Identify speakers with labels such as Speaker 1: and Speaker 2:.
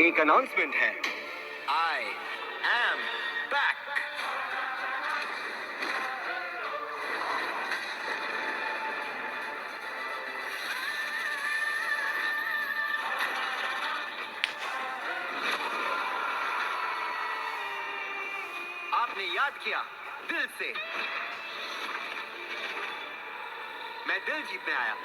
Speaker 1: एक अनाउंसमेंट है।
Speaker 2: I am back. आपने याद किया दिल से। मैं दिल जीतने आया।